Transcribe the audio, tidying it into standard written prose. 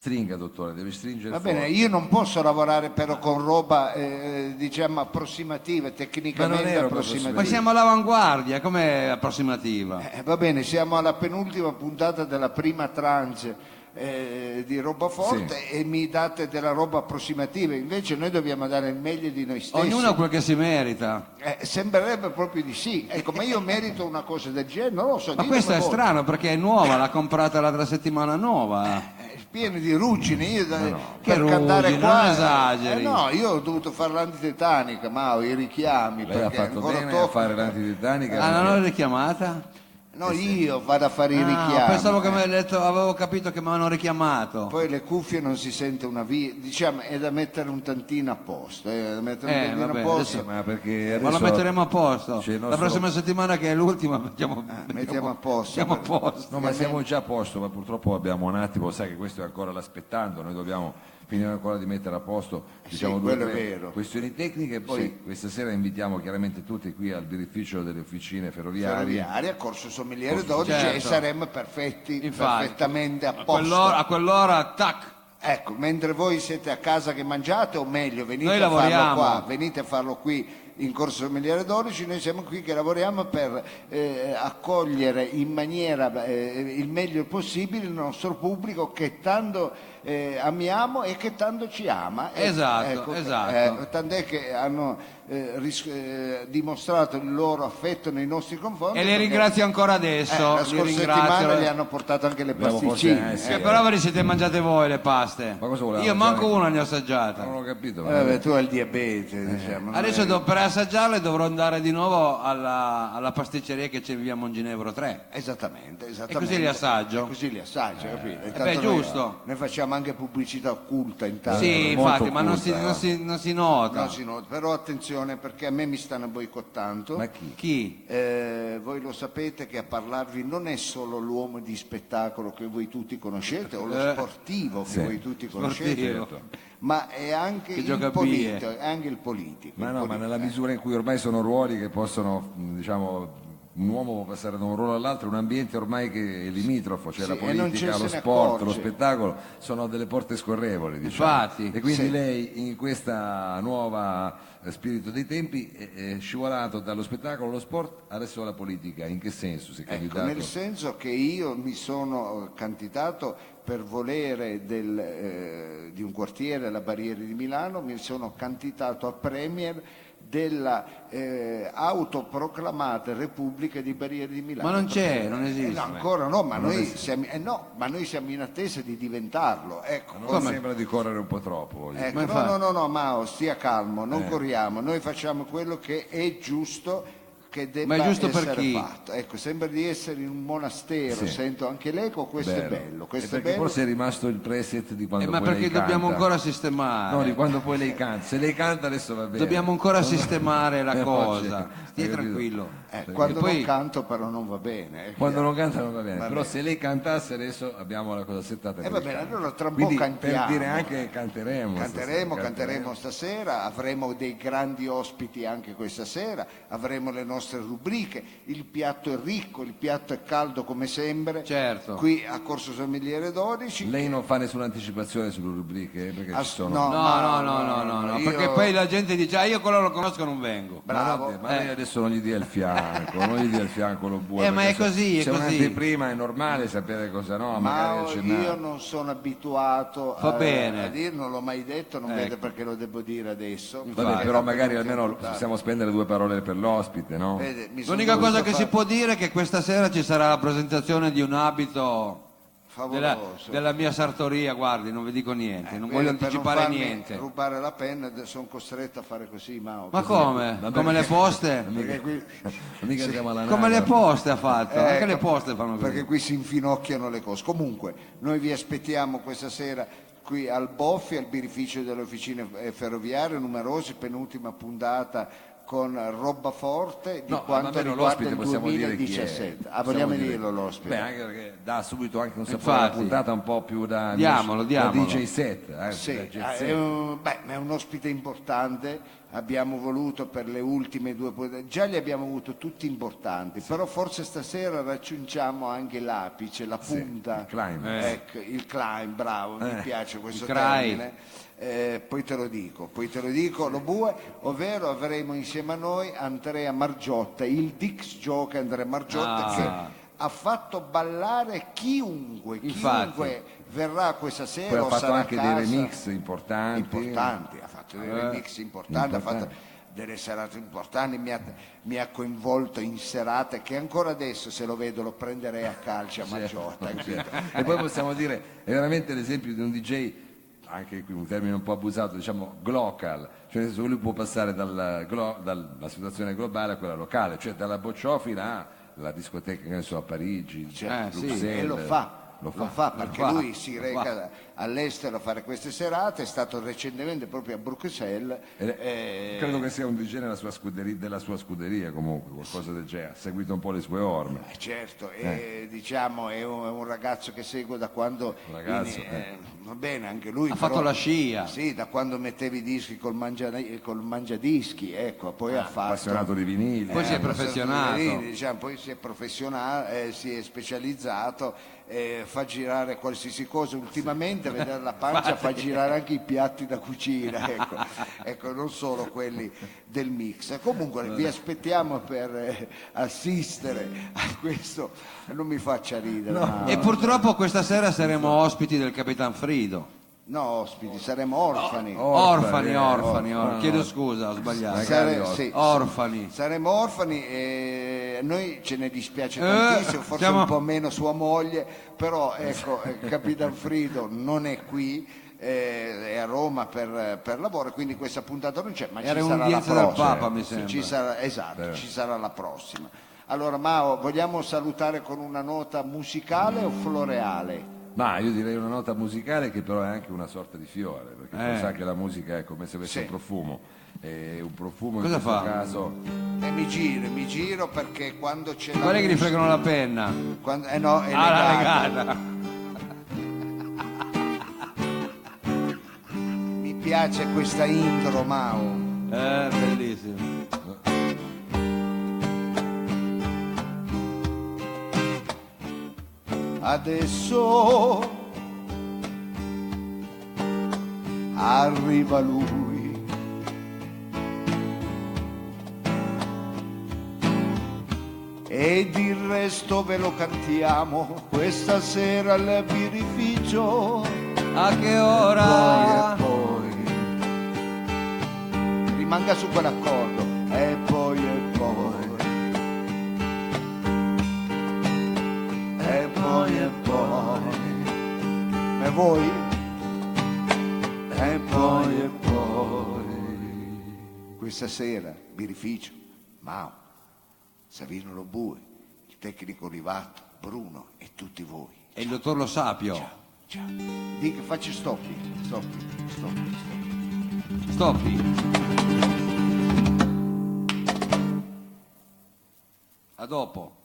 Stringa, dottore, deve stringere Va forte. bene, io non posso lavorare però con roba diciamo approssimativa, tecnicamente era approssimativa. Ma siamo all'avanguardia, com'è approssimativa? Va bene, siamo alla penultima puntata della prima tranche di roba forte e mi date della roba approssimativa, invece noi dobbiamo dare il meglio di noi stessi. Ognuno ha quel che si merita. Sembrerebbe proprio di sì, ecco, ma io merito una cosa del genere, non lo so. Ma questo è voi. strano perché è nuova, l'ha comprata l'altra settimana nuova. Pieno di ruggine, io Che per cantare ruggine, qua non esageri. no, io ho dovuto fare l'antitetanica, ma i richiami Lei ha perché fatto ancora bene a tocca. fare l'antitetanica. Ah, non l'ho richiamata? No, io vado a fare i richiami. Pensavo che mi hai detto, avevo capito che mi avevano richiamato. Poi le cuffie non si sente una via, diciamo è da mettere un tantino a posto, da mettere un tantino vabbè, a posto. Ma perché Ma lo adesso metteremo a posto. c'è il La nostro- prossima settimana che è l'ultima mettiamo a posto. Siamo a posto. No, ma siamo già a posto, ma purtroppo abbiamo un attimo, sai che questo è ancora l'aspettando, noi dobbiamo finire ancora di mettere a posto diciamo, due o quello è tre vero. questioni tecniche e poi questa sera invitiamo chiaramente tutti qui al birrificio delle officine ferroviarie. Ferroviaria, Corso Sommeliere 12 Certo. e saremmo perfetti, Infatti, perfettamente a a posto. a quell'ora, tac. Ecco, mentre voi siete a casa che mangiate, o meglio, venite Noi a farlo lavoriamo. qua, venite a farlo qui in Corso Sommeliere 12, noi siamo qui che lavoriamo per accogliere in maniera il meglio possibile il nostro pubblico che tanto amiamo e che tanto ci ama. Esatto, esatto. Tant'è che hanno dimostrato il loro affetto nei nostri confronti. E li perché, ringrazio ancora adesso. la li scorsa ringrazio. settimana gli hanno portato anche le Abbiamo pasticcine. forse, sì. Che però ve le siete mangiate voi le paste. Ma cosa volevamo Io manco mangiare? una ne ho assaggiata. Non ho capito. Ma Vabbè, tu hai il diabete, diciamo. non Adesso è- per assaggiarle dovrò andare di nuovo alla pasticceria che c'è in via Monginevro 3. Esattamente. E così li assaggio? E così li assaggio, capito? Intanto beh, noi- giusto. Noi facciamo anche pubblicità occulta intanto. Sì, molto infatti, ma non si, occulta. non si nota. No, sì, no, però attenzione perché a me mi stanno boicottando. Ma chi? Chi? Voi lo sapete che a parlarvi non è solo l'uomo di spettacolo che voi tutti conoscete o lo sportivo che Sì. voi tutti conoscete, Sportivo. ma è anche Che il gioca a politico, bie. è anche il politico. Ma il no, ma politico. nella misura in cui ormai sono ruoli che possono, diciamo, un uomo può passare da un ruolo all'altro, un ambiente ormai che è limitrofo, cioè Sì, la e non politica, ce lo se ne sport, accorge. lo spettacolo, sono delle porte scorrevoli, diciamo. Infatti. E quindi Sì. lei in questa nuova spirito dei tempi è scivolato dallo spettacolo allo sport, adesso alla politica. In che senso si è Ecco, candidato? nel senso che io mi sono candidato per volere di un quartiere, la Barriera di Milano, mi sono candidato a Premier della autoproclamata Repubblica di Barriere di Milano. Ma non c'è, non esiste. No, ancora no, ma noi siamo, no, ma noi siamo in attesa di diventarlo. Ecco, Non mi sembra di correre un po' troppo. voglio dire. ecco, Ma infatti- no, Mao, stia calmo, non corriamo, noi facciamo quello che è giusto, che debba Ma è giusto per essere chi? fatto. Ecco, sembra di essere in un monastero, Sì. sento anche l'eco, questo è bello, E questo è perché bello. forse è rimasto il preset di quando ma poi lei perché dobbiamo canta. ancora sistemare? No, di quando poi lei canta. Se lei canta adesso va bene. Dobbiamo ancora sistemare la oggi, cosa. hai Stia capito? tranquillo. Quando E poi- non canto però non va bene. Quando non canta non va bene, Va però bene. se lei cantasse adesso abbiamo la cosa settata. per va il bene, canto. allora tra un Quindi, po' cantiamo. per dire anche canteremo. Canteremo stasera, avremo dei grandi ospiti anche questa sera, avremo le nostre rubriche, il piatto è ricco, il piatto è caldo come sempre, Certo. qui a Corso Sommeliere 12. Lei non fa nessuna anticipazione sulle rubriche perché ci sono. no. No, io- perché poi la gente dice, quello lo conosco, non vengo. Bravo. Ma lei adesso non gli dia il fianco, non gli dia il fianco lo bue. Ma perché è così, se è così. un'anteprima è normale sapere cosa no, magari Ma accennare. io non sono abituato Va bene. a dire, non l'ho mai detto, non vedo perché lo devo dire adesso. Vabbè, Perché però la magari penultima almeno puntata. possiamo spendere due parole per l'ospite, no? Vede, mi sono L'unica cosa dovuto che si può dire è che questa sera ci sarà la presentazione di un abito favoloso. della mia sartoria, guardi, non vi dico niente, non Vede, voglio per non anticipare farmi niente. rubare la penna sono costretto a fare così, Mao. Ma come? Vabbè, Come le poste? Perché qui, Mica siamo alla Come le naga. poste ha fatto? Anche Ecco, le poste fanno così. perché qui si infinocchiano le cose. Comunque, noi vi aspettiamo questa sera qui al Boffi, al birrificio delle officine ferroviarie, numerosi, penultima puntata con roba forte di No, quanto almeno riguarda l'ospite il possiamo dire chi è. 2017. Possiamo Vogliamo dire- dirlo l'ospite? Beh, anche perché dà subito anche un sapore alla Infatti. puntata un po' più da, Diamolo, da diamolo. DJ set. Sì, da jet set. è un ospite importante, abbiamo voluto per le ultime due, già li abbiamo avuto tutti importanti, però forse stasera raggiungiamo anche l'apice, la punta, il climb. ecco, il climb, bravo, mi piace questo il cry. termine. Poi te lo dico, lo bue, ovvero avremo insieme a noi Andrea Margiotta, il Dix Joke Andrea Margiotta Ah. che ha fatto ballare chiunque verrà questa sera Poi ha o fatto sarà a anche dei casa. remix importanti. Ha fatto dei remix importanti, ha fatto delle serate importanti, mi ha coinvolto in serate che ancora adesso se lo vedo lo prenderei a calci a Margiotta. capito? E poi possiamo dire, è veramente l'esempio di un DJ, anche qui un termine un po' abusato, diciamo glocal, cioè nel senso che lui può passare dalla situazione globale a quella locale, cioè dalla bocciofila alla discoteca che ne so, a Parigi, Cioè, sì, Bruxelles. e lo fa perché fa, lui si lo reca all'estero a fare queste serate, è stato recentemente proprio a Bruxelles. Credo che sia un DJ della sua scuderia comunque, qualcosa del genere, ha seguito un po' le sue orme. Certo, diciamo è un ragazzo che seguo da quando Un ragazzo, va bene, anche lui Ha però- fatto la scia. Sì, da quando mettevi i dischi col mangiadischi, ecco, poi ha fatto Appassionato di vinili. Poi si è professionato. diciamo, poi si è professionato, si è specializzato, fa girare qualsiasi cosa. Ultimamente, a vedere la pancia, fa girare anche i piatti da cucina, ecco, non solo quelli del mix. Comunque vi aspettiamo per assistere a questo, non mi faccia ridere. ma- E purtroppo questa sera saremo ospiti del Capitan Frido. No, ospiti, saremo orfani. Orfani. Chiedo scusa, ho sbagliato. Sì, Orfani. saremo orfani e a noi ce ne dispiace tantissimo, forse siamo- un po' meno sua moglie, però ecco, Capitan Frido non è qui, è a Roma per lavoro, quindi questa puntata non c'è, ma Era ci sarà la un'udienza del prossima. Papa, mi sembra. Ci sarà la prossima. Allora Mao, vogliamo salutare con una nota musicale o floreale? Ma io direi una nota musicale che però è anche una sorta di fiore, perché tu sai che la musica è come se avesse Sì. un profumo, e un profumo in Cosa questo fa? caso E mi giro perché quando c'è la Guarda che gli musica- fregano la penna. quando- no, è Ah, legata. la legata. Mi piace questa intro, Mao. Bellissimo. Adesso arriva lui. Ed il resto ve lo cantiamo questa sera al birrificio. A che ora? Poi rimanga su quell'accordo. E poi e voi e poi questa sera birrificio Mao, Savino Lobue, il tecnico Rivato, Bruno e tutti voi. E il dottor Lo Sapio. Ciao. Dica, faccia stoppi. Stoppi. A dopo.